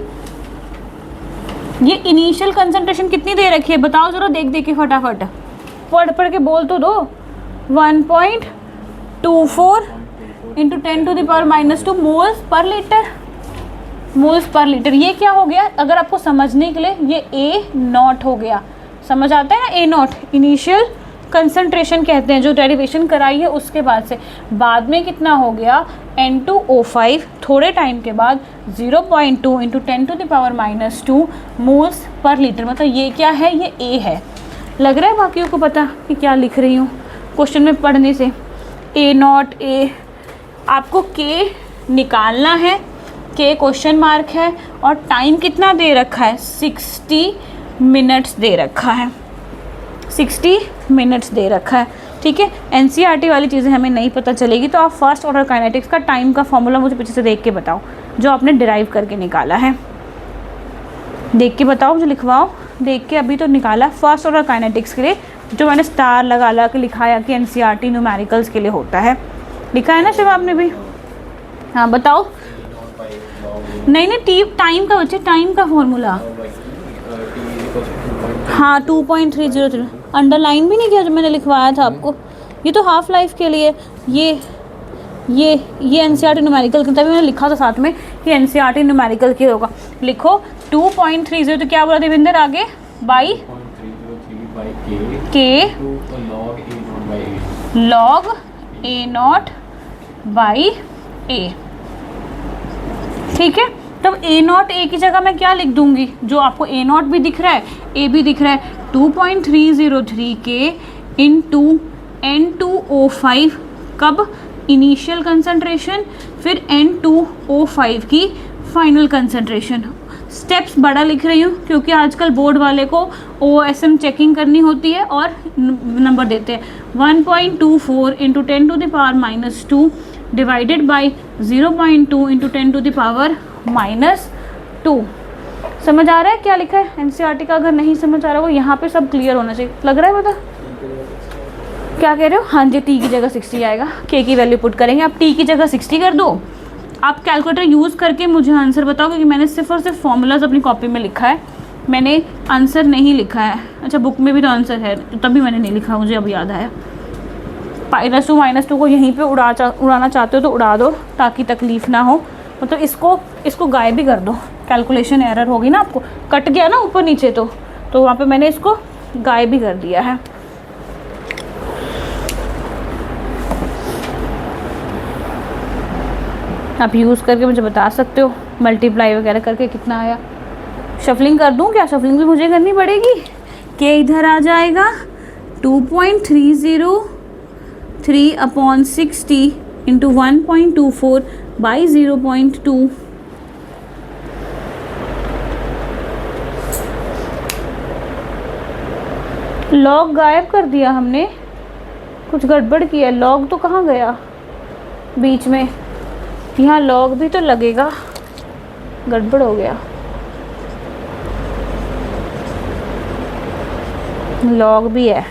S1: ये इनिशियल कंसंट्रेशन कितनी दे रखी है बताओ जरा, देख देख के फटाफट पढ़ पढ़ के बोल तो दो। 1.24 into 10⁻⁻² moles per litre, moles per litre. ये क्या हो गया, अगर आपको समझने के लिए ये A0 हो गया, समझ आता है ना, A0 इनिशियल कंसंट्रेशन कहते हैं, जो डेरिवेशन कराई है उसके बाद से। बाद में कितना हो गया, N2O5 थोड़े टाइम के बाद 0.2 इंटू 10⁻⁻² मोल्स पर लीटर। मतलब ये क्या है, ये A है। लग रहा है बाकियों को पता कि क्या लिख रही हूँ क्वेश्चन में पढ़ने से। A0 A, आपको K निकालना है, K क्वेश्चन मार्क है, और टाइम कितना दे रखा है, 60 मिनट्स दे रखा है, 60 मिनट्स दे रखा है। ठीक है, NCERT वाली चीज़ें हमें नहीं पता चलेगी, तो आप फर्स्ट ऑर्डर काइनेटिक्स का टाइम का फॉर्मूला मुझे पीछे से देख के बताओ, जो आपने डिराइव करके निकाला है। देख के बताओ, मुझे लिखवाओ, देख के अभी तो निकाला फर्स्ट ऑर्डर काइनेटिक्स के लिए, जो मैंने स्टार लगा के लिखाया कि NCERT न्यूमेरिकल्स के लिए होता है। लिखा है ना शिव आपने भी, हाँ बताओ। नहीं नहीं, टाइम का बच्चे, टाइम का फॉर्मूला, हाँ 2.303 अंडरलाइन भी नहीं किया जो मैंने लिखवाया था आपको। ये तो हाफ लाइफ के लिए, ये NCERT न्यूमेरिकल के, तभी मैंने लिखा था साथ में कि NCERT न्यूमेरिकल के होगा। लिखो 2.30, तो क्या बोला देविंदर आगे, बाई के लॉग A0 बाई A। ठीक है, तब A0 A की जगह मैं क्या लिख दूंगी, जो आपको A0 भी दिख रहा है, A भी दिख रहा है, 2.303 के इंटू N2O5 कब, इनिशियल कंसंट्रेशन, फिर N2O5 की फाइनल कंसंट्रेशन। स्टेप्स बड़ा लिख रही हूँ क्योंकि आजकल बोर्ड वाले को OSM चेकिंग करनी होती है और नंबर देते हैं। 1.24 इंटू 10⁻⁻² डिवाइडेड बाई 0.2 इंटू 10⁻⁻²। समझ आ रहा है क्या लिखा है NCERT का? अगर नहीं समझ आ रहा हो यहाँ पे सब क्लियर होना चाहिए। लग रहा है बता क्या कह रहे हो? हाँ जी, T की जगह 60 आएगा, K की वैल्यू पुट करेंगे। आप T की जगह 60 कर दो। आप कैलकुलेटर यूज़ करके मुझे आंसर बताओ, क्योंकि मैंने सिर्फ और सिर्फ फॉर्मूलाज अपनी कॉपी में लिखा है, मैंने आंसर नहीं लिखा है। अच्छा, बुक में भी तो आंसर है, तो तभी मैंने नहीं लिखा, मुझे अब याद आया। -2 को यहीं पे उड़ाना चाहते हो तो उड़ा दो, ताकि तकलीफ़ ना हो। मतलब इसको गायब भी कर दो, कैलकुलेशन एरर होगी ना, आपको कट गया ना ऊपर नीचे, तो वहाँ पे मैंने इसको गायब भी कर दिया है। आप यूज़ करके मुझे बता सकते हो मल्टीप्लाई वगैरह करके कितना आया। शफलिंग कर दूँ क्या? शफलिंग भी मुझे करनी पड़ेगी। के इधर आ जाएगा 2.303/60 इंटू 1.24 बाई 0.2। लॉग गायब कर दिया हमने, कुछ गड़बड़ किया। लॉग तो कहाँ गया बीच में? यहाँ लॉग भी तो लगेगा, गड़बड़ हो गया। लॉग भी है।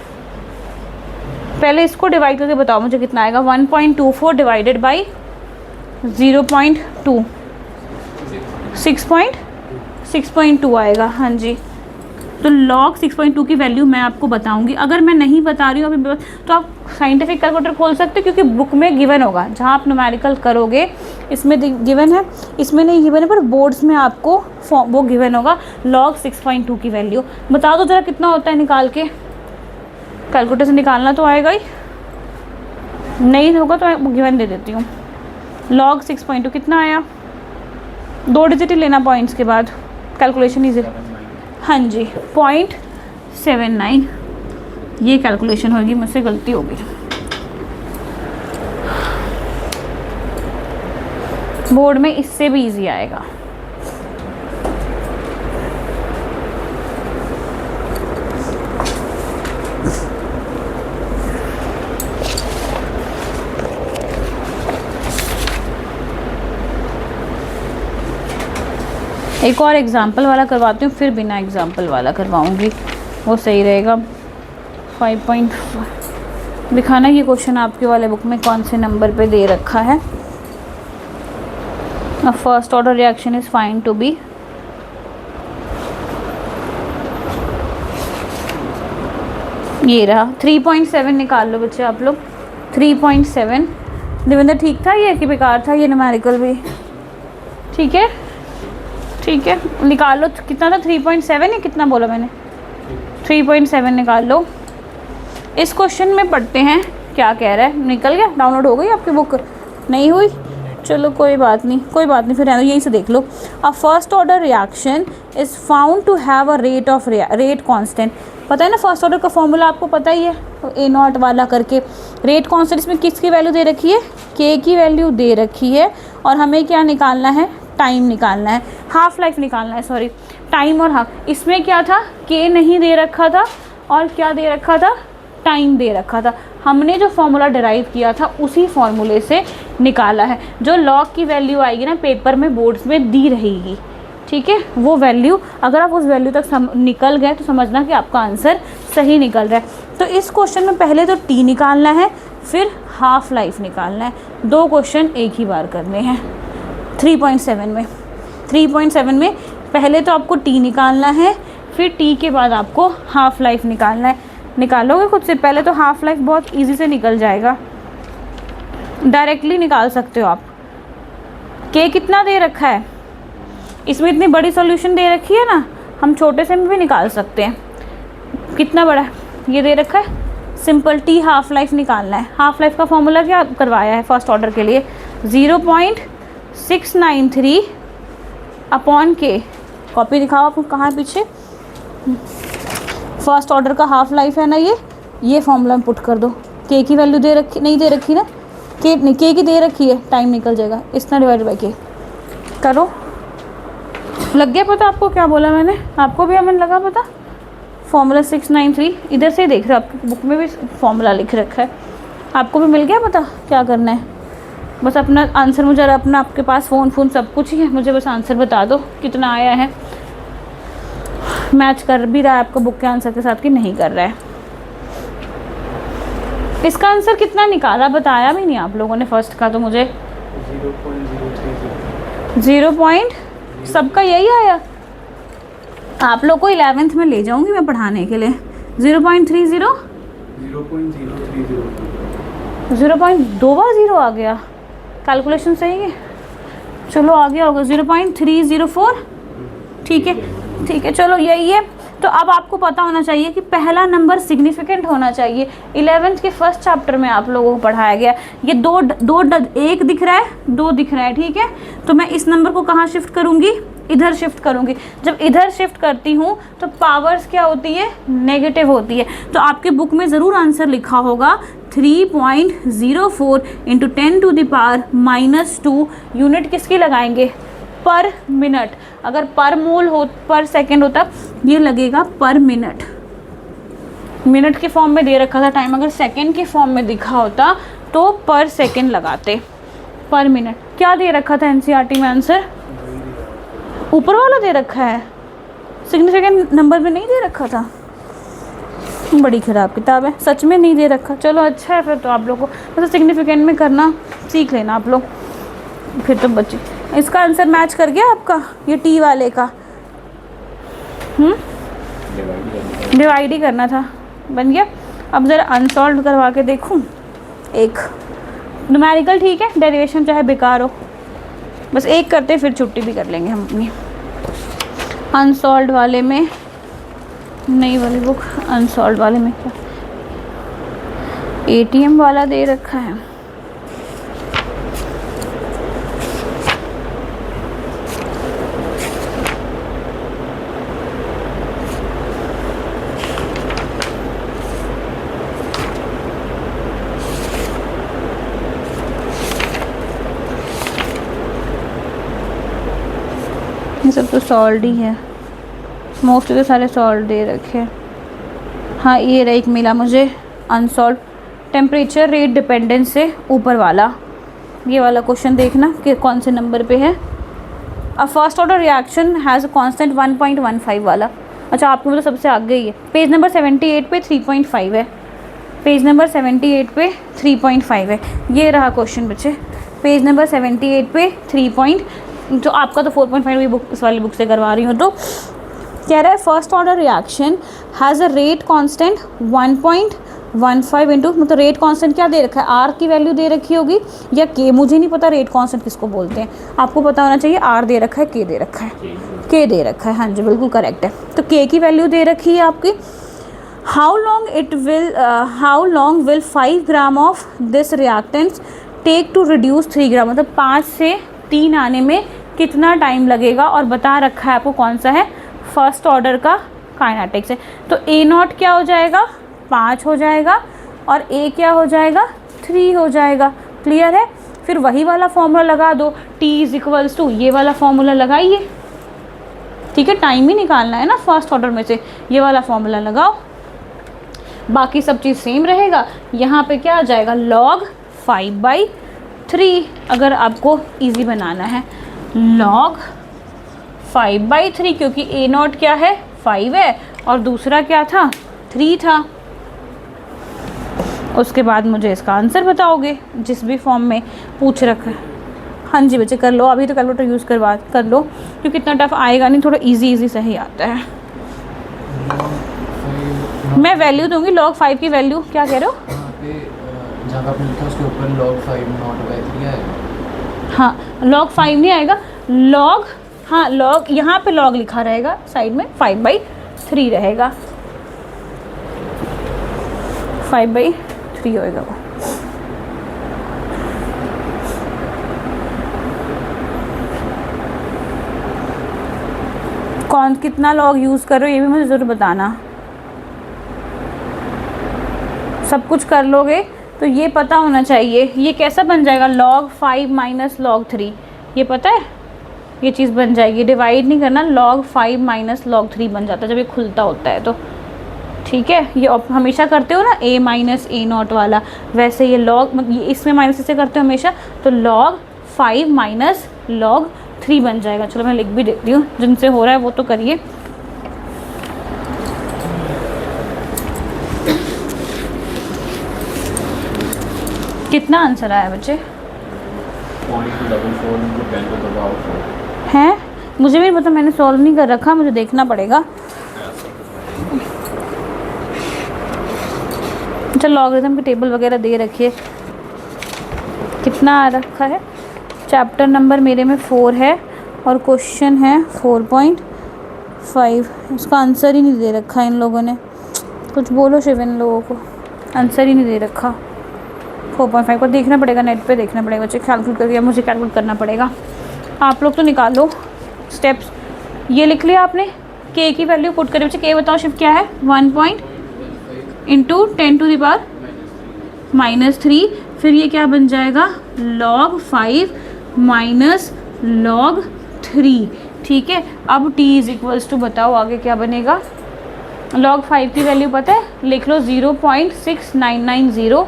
S1: पहले इसको डिवाइड करके बताओ मुझे कितना आएगा। 1.24 डिवाइडेड बाई 0.2, 6.2 आएगा। हाँ जी, तो log 6.2 की वैल्यू मैं आपको बताऊंगी। अगर मैं नहीं बता रही हूँ अभी तो आप साइंटिफिक कैलकुलेटर खोल सकते हो, क्योंकि बुक में गिवन होगा। जहाँ आप न्यूमेरिकल करोगे इसमें गिवन है, इसमें नहीं गिवन है, पर बोर्ड्स में आपको वो गिवन होगा log 6.2 की वैल्यू। बता दो ज़रा कितना होता है निकाल के, कैलकुलेटर से निकालना तो आएगा ही, नहीं होगा तो मैं गिवन दे देती हूँ। log 6.2 कितना आया, 2 डिजिट ही लेना पॉइंट्स के बाद, कैलकुलेशन इजी। हाँ जी, 0.79 ये कैलकुलेशन होगी, मुझसे गलती होगी। बोर्ड में इससे भी इजी आएगा। एक और एग्जाम्पल वाला करवाती हूँ, फिर बिना एग्जाम्पल वाला करवाऊँगी, वो सही रहेगा। 5.5 दिखाना ये क्वेश्चन आपके वाले बुक में कौन से नंबर पे दे रखा है। First order reaction is find to be, ये रहा 3.7 निकाल लो बच्चे आप लोग। 3.7 देवेंद्र ठीक था ये कि बेकार था ये न्यूमेरिकल भी? ठीक है, ठीक है, निकाल लो। कितना था, 3.7 या कितना बोला मैंने? 3.7 निकाल लो। इस क्वेश्चन में पढ़ते हैं क्या कह रहा है। निकल गया, डाउनलोड हो गई आपकी बुक? नहीं हुई, चलो कोई बात नहीं, कोई बात नहीं, फिर रहने दो, यहीं से देख लो। A first order reaction is found to have a rate of rate constant. पता है ना फर्स्ट ऑर्डर का फॉर्मूला आपको पता ही है, ए नॉट वाला करके। रेट कांस्टेंट, इसमें किसकी वैल्यू दे रखी है, के की वैल्यू दे रखी है, और हमें क्या निकालना है, टाइम निकालना है, हाफ लाइफ निकालना है, सॉरी टाइम और हाफ। इसमें क्या था, के नहीं दे रखा था, और क्या दे रखा था, टाइम दे रखा था। हमने जो फॉर्मूला डिराइव किया था उसी फॉर्मूले से निकाला है। जो लॉग की वैल्यू आएगी ना पेपर में, बोर्ड्स में दी रहेगी, ठीक है, वो वैल्यू अगर आप उस वैल्यू तक निकल गए तो समझना कि आपका आंसर सही निकल रहा है। तो इस क्वेश्चन में पहले तो टी निकालना है, फिर हाफ लाइफ निकालना है। 2 क्वेश्चन एक ही बार करने हैं। 3.7 में पहले तो आपको टी निकालना है, फिर टी के बाद आपको हाफ लाइफ निकालना है। निकालोगे खुद से, पहले तो हाफ लाइफ बहुत इजी से निकल जाएगा, डायरेक्टली निकाल सकते हो आप। के कितना दे रखा है, इसमें इतनी बड़ी सॉल्यूशन दे रखी है ना, हम छोटे से में भी निकाल सकते हैं। कितना बड़ा ये दे रखा है, सिंपल टी हाफ लाइफ निकालना है। हाफ लाइफ का फॉर्मूला क्या करवाया है फर्स्ट ऑर्डर के लिए, 0.693 अपॉन के। कॉपी दिखाओ आपको, कहाँ पीछे, फर्स्ट ऑर्डर का हाफ लाइफ है ना, ये फॉर्मूला में पुट कर दो। के की वैल्यू दे रखी, नहीं दे रखी ना, के की दे रखी है, टाइम निकल जाएगा, इतना डिवाइड बाई के करो। लग गया पता आपको क्या बोला मैंने, आपको भी हमें लगा पता। फॉर्मूला 693 इधर से देख रहे हो, आपकी बुक में भी फॉर्मूला लिख रखा है, आपको भी मिल गया पता क्या करना है। बस अपना आंसर मुझे, अपना आपके पास फ़ोन सब कुछ ही है, मुझे बस आंसर बता दो कितना आया है। मैच कर भी रहा है आपको बुक के आंसर के साथ कि नहीं कर रहा है। इसका आंसर कितना निकाला बताया भी नहीं आप लोगों ने फर्स्ट का, तो मुझे 0. सबका यही आया। आप लोग को 11th में ले जाऊंगी मैं पढ़ाने के लिए। 0.30 0.2 बार 0 आ गया, कैलकुलेशन सही है, चलो आ गया होगा 0.304। ठीक है, ठीक है, चलो यही है। तो अब आपको पता होना चाहिए कि पहला नंबर सिग्निफिकेंट होना चाहिए। 11th के फर्स्ट चैप्टर में आप लोगों को पढ़ाया गया। ये एक दिख रहा है, 2 दिख रहा है, ठीक है। तो मैं इस नंबर को कहाँ शिफ्ट करूँगी, इधर शिफ्ट करूँगी। जब इधर शिफ्ट करती हूँ तो पावर्स क्या होती है, नेगेटिव होती है। तो आपके बुक में ज़रूर आंसर लिखा होगा 3.04 इंटू 10⁻⁻2। यूनिट किसकी लगाएंगे, पर मिनट। अगर पर मोल हो, पर सेकेंड होता, ये लगेगा पर मिनट। मिनट के फॉर्म में दे रखा था टाइम, अगर सेकेंड के फॉर्म में दिखा होता तो पर सेकेंड लगाते, पर मिनट। क्या दे रखा था एनसीईआरटी में आंसर, ऊपर वाला दे रखा है, सिग्निफिकेंट नंबर में नहीं दे रखा था। बड़ी ख़राब किताब है, सच में नहीं दे रखा। चलो अच्छा है फिर तो आप लोगों को मतलब सिग्निफिकेंट में करना सीख लेना आप लोग, फिर तो बच्चे। इसका आंसर मैच कर गया आपका, ये टी वाले का। डिवाइड ही करना था, बन गया। अब ज़रा अनसॉल्व करवा के देखूं। एक न्यूमेरिकल ठीक है, डेरिवेशन चाहे बेकार हो, बस एक करते फिर छुट्टी भी कर लेंगे हम अपनी। अनसॉल्व वाले में, नई वाली बुक, अनसॉल्व वाले में क्या ATM वाला दे रखा है। ये सब तो सॉल्व ही है, मोस्ट के सारे सॉल्व दे रखे हैं। हाँ ये रहा, एक मिला मुझे अनसॉल्व, टेम्परेचर रेट डिपेंडेंस से ऊपर वाला, ये वाला क्वेश्चन देखना कि कौन से नंबर पे है। अ first order reaction has a constant 1.15 वाला। अच्छा आपको मतलब सबसे आगे ही है, पेज नंबर 78 पे 3.5 है, पेज नंबर 78 पे 3.5 है। ये रहा क्वेश्चन बच्चे, पेज नंबर 78 पे 3. जो आपका तो 4.5 बुक, इस वाली बुक से करवा रही हूँ। तो कह रहा है first order reaction has a rate constant 1.15 into, मतलब रेट कांस्टेंट क्या दे रखा है, आर की वैल्यू दे रखी होगी या के, मुझे नहीं पता रेट कांस्टेंट किसको बोलते हैं, आपको पता होना चाहिए। आर दे रखा है, के दे रखा है, के दे रखा है, हाँ जी बिल्कुल करेक्ट है। तो के की वैल्यू दे रखी है आपकी। How long will 5 gram of this reactants take to reduce 3 gram, मतलब 5 से 3 आने में कितना टाइम लगेगा, और बता रखा है आपको कौन सा है, फर्स्ट ऑर्डर का काइनेटिक्स है। तो A0 क्या हो जाएगा, 5 हो जाएगा, और A क्या हो जाएगा, 3 हो जाएगा। क्लियर है। फिर वही वाला फॉर्मूला लगा दो, T = ये वाला फॉर्मूला लगाइए, ठीक है, टाइम ही निकालना है ना फर्स्ट ऑर्डर में से, ये वाला फॉर्मूला लगाओ, बाकी सब चीज़ सेम रहेगा। यहाँ पे क्या आ जाएगा, log 5/3, अगर आपको इजी बनाना है log 5/3, क्योंकि A0 क्या है, 5 है, और दूसरा क्या था, 3 था। उसके बाद मुझे इसका आंसर बताओगे जिस भी फॉर्म में पूछ रखा है। हाँ जी बच्चे कर लो, अभी तो कैलकुलेटर यूज़ कर लो, क्योंकि इतना टफ आएगा नहीं, थोड़ा इजी सही आता है। मैं वैल्यू दूंगी, log 5 की वैल्यू, क्या कह रहे हो,
S2: जहाँ पे आपने लिखा उसके ऊपर log 5/3 आएगा।
S1: हाँ log 5 नहीं आएगा, log, हाँ log, यहाँ पे log लिखा रहेगा साइड में, 5/3 रहेगा, 5/3 होएगा वो। कौन कितना log यूज़ कर रहे हो ये भी मुझे ज़रूर बताना। सब कुछ कर लोगे तो ये पता होना चाहिए, ये कैसा बन जाएगा, log 5 - log 3, ये पता है, ये चीज़ बन जाएगी। डिवाइड नहीं करना, log 5 - log 3 बन जाता है जब ये खुलता होता है तो, ठीक है। ये हमेशा करते हो ना A - A0 वाला, वैसे ये log, ये इसमें माइनस इससे करते हो हमेशा, तो log 5 - log 3 बन जाएगा। चलो मैं लिख भी देती हूँ, जिनसे हो रहा है वो तो करिए। कितना आंसर आया बच्चे, हैं, मुझे भी पता, मैंने सॉल्व नहीं कर रखा, मुझे देखना पड़ेगा। अच्छा लॉगरिथम की टेबल वगैरह दे रखिए, कितना आ रखा है, चैप्टर नंबर मेरे में 4 है और क्वेश्चन है 4.5, इसका आंसर ही नहीं दे रखा इन लोगों ने, कुछ बोलो शिव, इन लोगों को आंसर ही नहीं दे रखा। 4.5 को देखना पड़ेगा, नेट पे देखना पड़ेगा बच्चे, कैलकुलेट करके मुझे कैलकुलेट करना पड़ेगा। आप लोग तो निकालो स्टेप्स, ये लिख लिया आपने, के की वैल्यू पुट करें बच्चे, के बताओ शिव क्या है, 1 × 10⁻³ फिर ये क्या बन जाएगा, log 5 - log 3, ठीक है। अब t = बताओ आगे क्या बनेगा, log 5 की वैल्यू पता है, लिख लो 0.6990,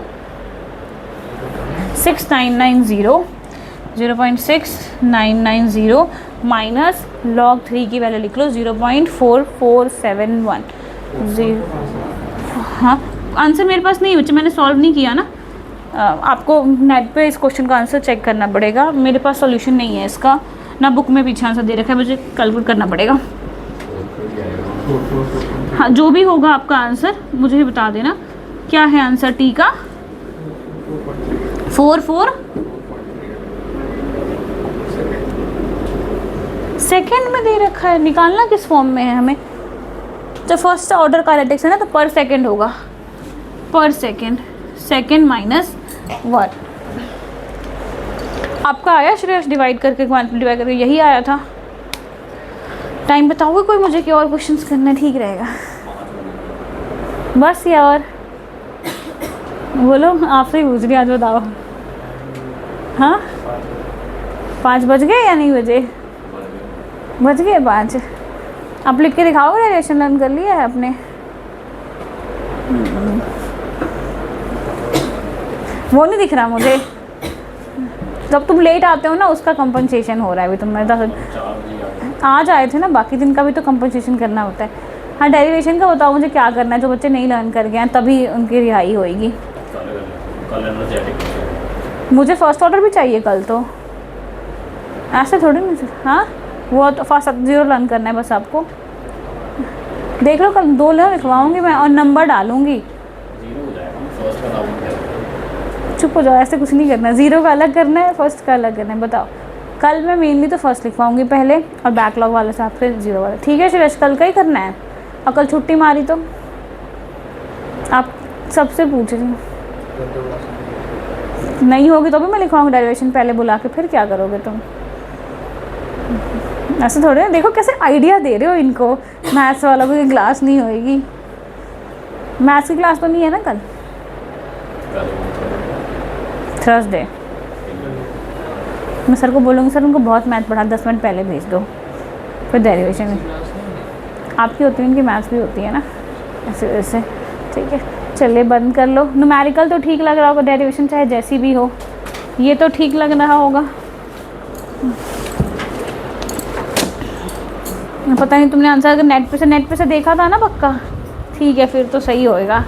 S1: 0.6990 माइनस log 3 की वैल्यू लिख लो 0.4471। हाँ आंसर मेरे पास नहीं बच्चे, मैंने सॉल्व नहीं किया ना, आपको नेट पे इस क्वेश्चन का आंसर चेक करना पड़ेगा, मेरे पास सॉल्यूशन नहीं है इसका, ना बुक में पीछे आंसर दे रखा है, मुझे कैलकुलेट करना पड़ेगा। हाँ, जो भी होगा आपका आंसर मुझे ही बता देना। क्या है आंसर टी का? 4 सेकेंड में दे रखा है, निकालना किस फॉर्म में है हमें? जब फर्स्ट ऑर्डर काइनेटिक्स है ना तो पर सेकेंड होगा, पर सेकेंड, सेकेंड माइनस 1। आपका आया श्रेयस डिवाइड करके, डिवाइड करके यही आया था। टाइम बताओगे कोई मुझे कि और क्वेश्चंस करना ठीक रहेगा? बस यार बोलो, आपसे ही पूछ रही आज, बताओ। हाँ 5 बज गए या नहीं बजे? बज गए 5। आप लिख के दिखाओगे? रिलेशन लर्न कर लिया है आपने? वो नहीं दिख रहा मुझे। जब तुम लेट आते हो ना उसका कंपनसेशन हो रहा है अभी। तुम आज आए थे ना, बाकी दिन का भी तो कंपनसेशन करना होता है। हाँ, डेरिवेशन का बताओ मुझे क्या करना है। जो बच्चे नहीं लर्न कर गए हैं तभी उनकी रिहाई होएगी। मुझे फर्स्ट ऑर्डर भी चाहिए कल, तो ऐसे थोड़ी ना। हाँ, वो तो फर्स्ट 0 लर्न करना है बस आपको। देख लो, कल 2 लिखवाऊंगी मैं और नंबर डालूंगी। चुप हो जाओ, ऐसे कुछ नहीं करना। 0 का अलग करना है, फर्स्ट का अलग करना है। बताओ, कल मैं मेनली तो फर्स्ट लिखवाऊंगी पहले और बैकलॉग वाले से आपसे 0 वाला। ठीक है सुरेश, कल का ही करना है। और कल छुट्टी मारी तो आप सबसे पूछ रही हूँ। नहीं होगी तो भी मैं लिखवाऊंगी डेरिवेशन पहले बुला के, फिर क्या करोगे तुम? ऐसे थोड़े ना। देखो कैसे आइडिया दे रहे हो इनको। मैथ्स वालों को क्लास नहीं होएगी। मैथ्स की क्लास तो नहीं है ना कल? थर्सडे। मैं सर को बोलूँगी सर उनको बहुत मैथ पढ़ा, 10 मिनट पहले भेज दो, फिर डेरिवेशन आपकी होती है, उनकी मैथ्स भी होती है ना, ऐसे वैसे। ठीक है, चलिए बंद कर लो। न्यूमेरिकल तो ठीक लग रहा होगा, डेरिवेशन चाहे जैसी भी हो ये तो ठीक लग रहा होगा। पता नहीं तुमने आंसर अगर नेट पे से देखा था ना पक्का? ठीक है, फिर तो सही होएगा।